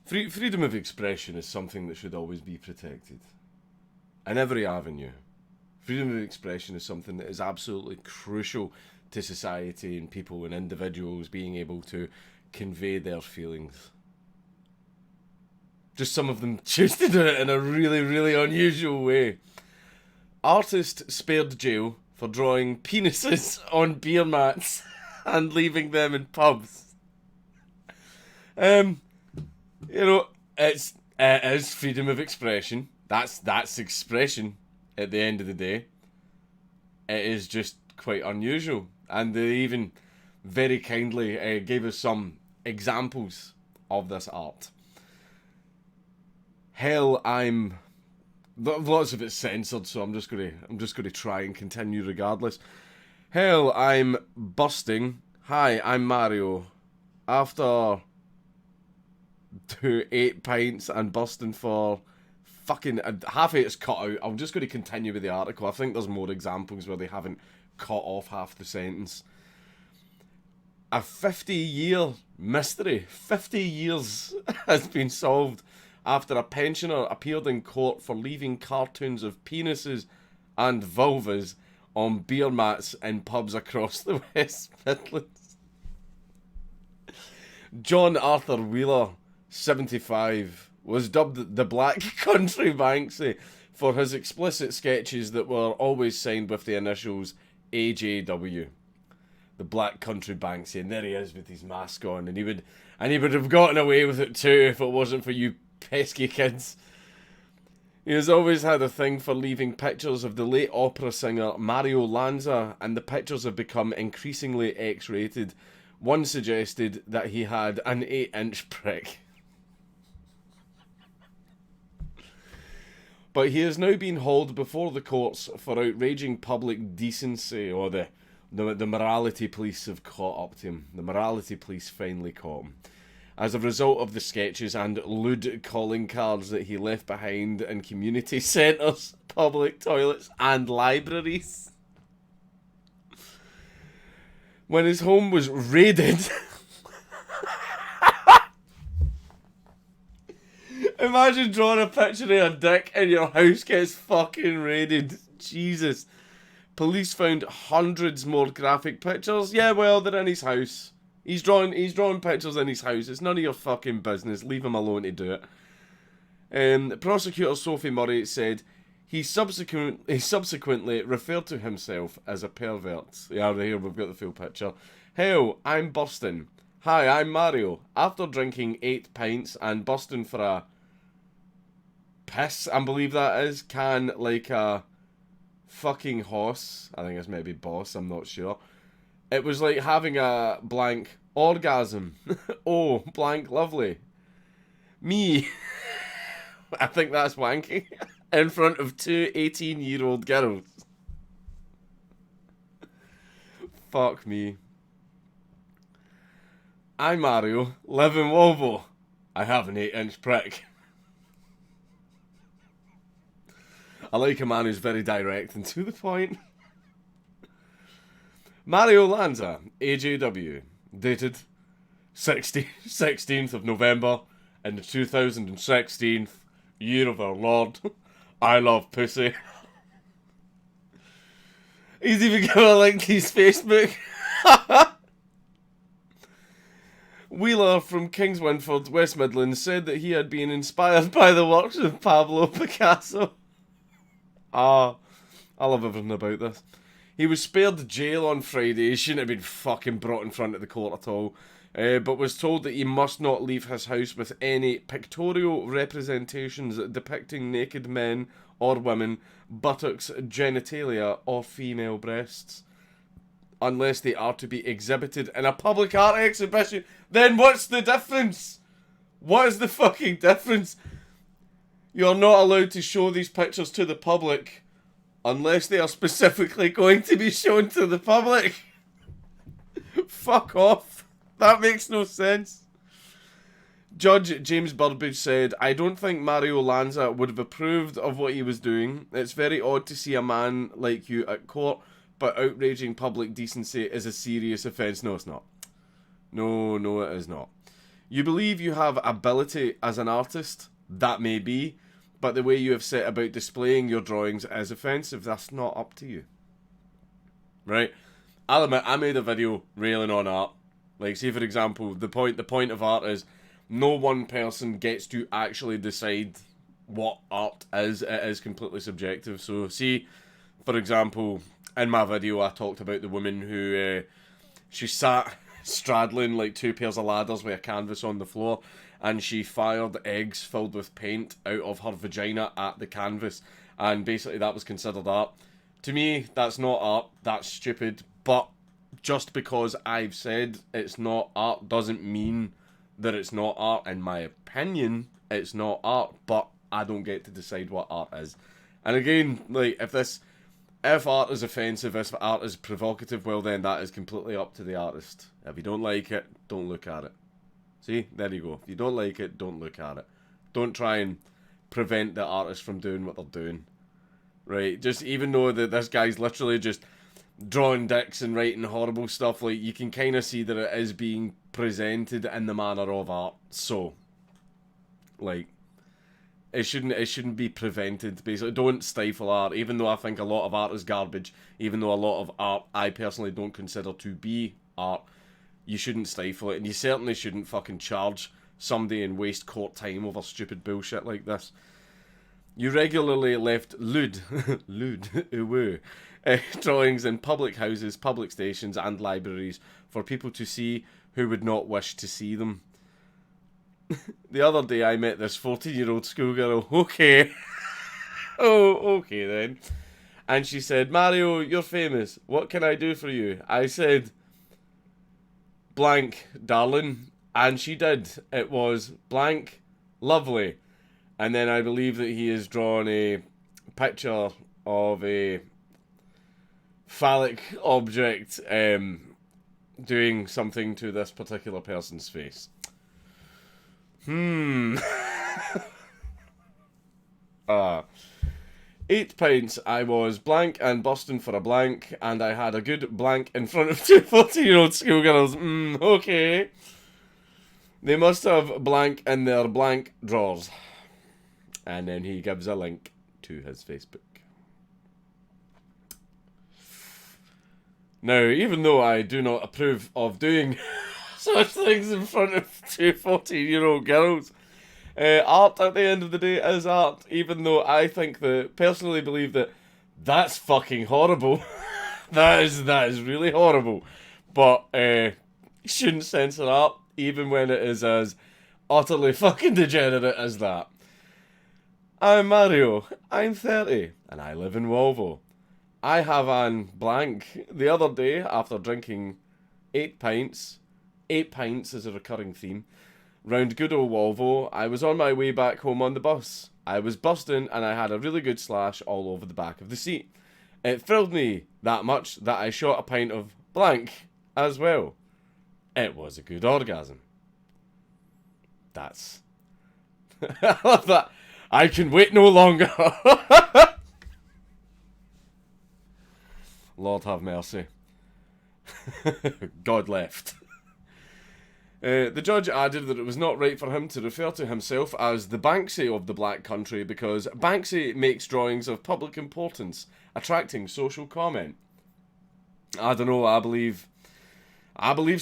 Freedom of expression is something that should always be protected. In every avenue. Freedom of expression is something that is absolutely crucial to society and people and individuals being able to convey their feelings. Just some of them choose to do it in a really, really unusual way. Artist spared jail for drawing penises on beer mats and leaving them in pubs. You know, it is freedom of expression. That's expression at the end of the day. It is just quite unusual. And they even very kindly gave us some examples of this art. Hell, lots of it's censored, so I'm just gonna try and continue regardless. Hell, I'm busting. Hi, I'm Mario. After 8 pints and busting for fucking half of it's cut out. I'm just going to continue with the article. I think there's more examples where they haven't cut off half the sentence. A 50-year mystery, 50 years, has been solved after a pensioner appeared in court for leaving cartoons of penises and vulvas on beer mats in pubs across the West Midlands. John Arthur Wheeler, 75, was dubbed the Black Country Banksy for his explicit sketches that were always signed with the initials AJW. The Black Country Banksy, and there he is with his mask on, and he would have gotten away with it too if it wasn't for you pesky kids. He has always had a thing for leaving pictures of the late opera singer Mario Lanza, and the pictures have become increasingly X-rated. One suggested that he had an 8-inch prick. But he has now been hauled before the courts for outraging public decency, or the morality police have caught up to him. The morality police finally caught him. As a result of the sketches and lewd calling cards that he left behind in community centres, public toilets and libraries. When his home was raided... Imagine drawing a picture of a dick and your house gets fucking raided. Jesus. Police found hundreds more graphic pictures. Yeah, well, they're in his house. He's drawing pictures in his house. It's none of your fucking business. Leave him alone to do it. Prosecutor Sophie Murray said he subsequently referred to himself as a pervert. Yeah, here we've got the full picture. Hell, I'm busting. Hi, I'm Mario. After drinking 8 pints and busting for a piss, I believe that is, can like a fucking hoss. I think it's maybe boss, I'm not sure. It was like having a blank orgasm. Oh, blank lovely. Me. I think that's wanking. In front of 2 18-year-old girls. Fuck me. I'm Mario, live in Volvo. I have an 8-inch prick. I like a man who's very direct and to the point. Mario Lanza, AJW, dated 16th of November in the 2016 year of our Lord. I love pussy. He's even gonna link his Facebook. Wheeler from Kings Winford, West Midlands, said that he had been inspired by the works of Pablo Picasso. I love everything about this. He was spared jail on Friday. He shouldn't have been fucking brought in front of the court at all. But was told that he must not leave his house with any pictorial representations depicting naked men or women, buttocks, genitalia, or female breasts. Unless they are to be exhibited in a public art exhibition. Then what's the difference? What is the fucking difference? You're not allowed to show these pictures to the public unless they are specifically going to be shown to the public. Fuck off. That makes no sense. Judge James Burbage said, I don't think Mario Lanza would have approved of what he was doing. It's very odd to see a man like you at court, but outraging public decency is a serious offence. No, it's not. No, it is not. You believe you have ability as an artist, that may be, but the way you have set about displaying your drawings is offensive. That's not up to you. Right? I'll admit, I made a video railing on art. Like, say for example, the point of art is no one person gets to actually decide what art is. It is completely subjective. So, see, for example, in my video, I talked about the woman who she sat straddling like two pairs of ladders with a canvas on the floor, and she fired eggs filled with paint out of her vagina at the canvas, and basically that was considered art. To me, that's not art. That's stupid. But just because I've said it's not art doesn't mean that it's not art. In my opinion, it's not art, but I don't get to decide what art is. And again, like, if art is offensive, if art is provocative, well then that is completely up to the artist. If you don't like it, don't look at it. See? There you go. If you don't like it, don't look at it. Don't try and prevent the artist from doing what they're doing. Right? Just even though that this guy's literally just drawing dicks and writing horrible stuff, like, you can kind of see that it is being presented in the manner of art. So, like, it shouldn't be prevented, basically. Don't stifle art, even though I think a lot of art is garbage, even though a lot of art I personally don't consider to be art. You shouldn't stifle it, and you certainly shouldn't fucking charge somebody and waste court time over stupid bullshit like this. You regularly left lewd drawings in public houses, public stations, and libraries for people to see who would not wish to see them. The other day I met this 14-year-old schoolgirl. Okay. Oh, okay then. And she said, "Mario, you're famous. What can I do for you?" I said, "Blank, darling." And she did. It was blank, lovely. And then I believe that he has drawn a picture of a phallic object doing something to this particular person's face. 8 pints. I was blank and busting for a blank, and I had a good blank in front of two 14-year-old schoolgirls. Okay. They must have blank in their blank drawers. And then he gives a link to his Facebook. Now, even though I do not approve of doing such things in front of two 14-year-old girls, art at the end of the day is art, even though I personally believe that that's fucking horrible. that is really horrible. But you shouldn't censor art, even when it is as utterly fucking degenerate as that. I'm Mario, I'm 30, and I live in Volvo. I have an blank the other day after drinking 8 pints. 8 pints is a recurring theme. Round good old Volvo, I was on my way back home on the bus. I was busting and I had a really good slash all over the back of the seat. It thrilled me that much that I shot a pint of blank as well. It was a good orgasm. That's... I love that. I can wait no longer. Lord have mercy. God left. The judge added that it was not right for him to refer to himself as the Banksy of the Black Country because Banksy makes drawings of public importance, attracting social comment. I don't know, I believe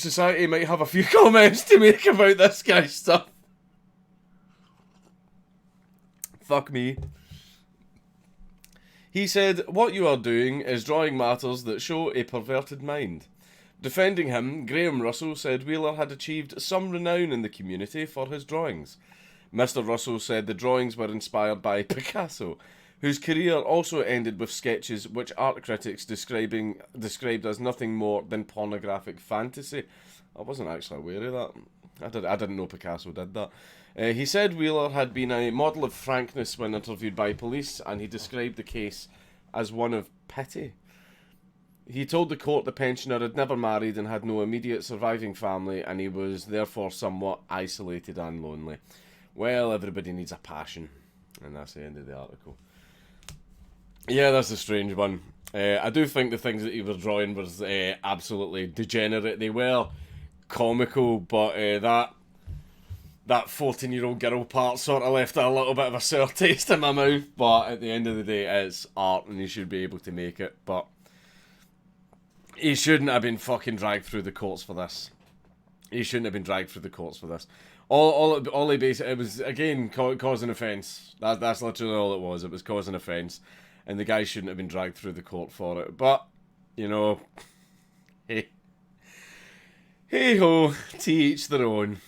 society might have a few comments to make about this guy's stuff. Fuck me. He said, "What you are doing is drawing matters that show a perverted mind." Defending him, Graham Russell said Wheeler had achieved some renown in the community for his drawings. Mr. Russell said the drawings were inspired by Picasso, whose career also ended with sketches which art critics described as nothing more than pornographic fantasy. I wasn't actually aware of that. I didn't know Picasso did that. He said Wheeler had been a model of frankness when interviewed by police, and he described the case as one of pity. He told the court the pensioner had never married and had no immediate surviving family, and he was therefore somewhat isolated and lonely. Well, everybody needs a passion. And that's the end of the article. Yeah, that's a strange one. I do think the things that he was drawing was absolutely degenerate. They were comical, but that that 14-year-old girl part sort of left a little bit of a sour taste in my mouth. But at the end of the day, it's art, and he should be able to make it. But he shouldn't have been fucking dragged through the courts for this. He shouldn't have been dragged through the courts for this. All he basically, it was, again, cause and offence. That's literally all it was. It was cause and offence. And the guy shouldn't have been dragged through the court for it. But, you know, hey ho, to each their own.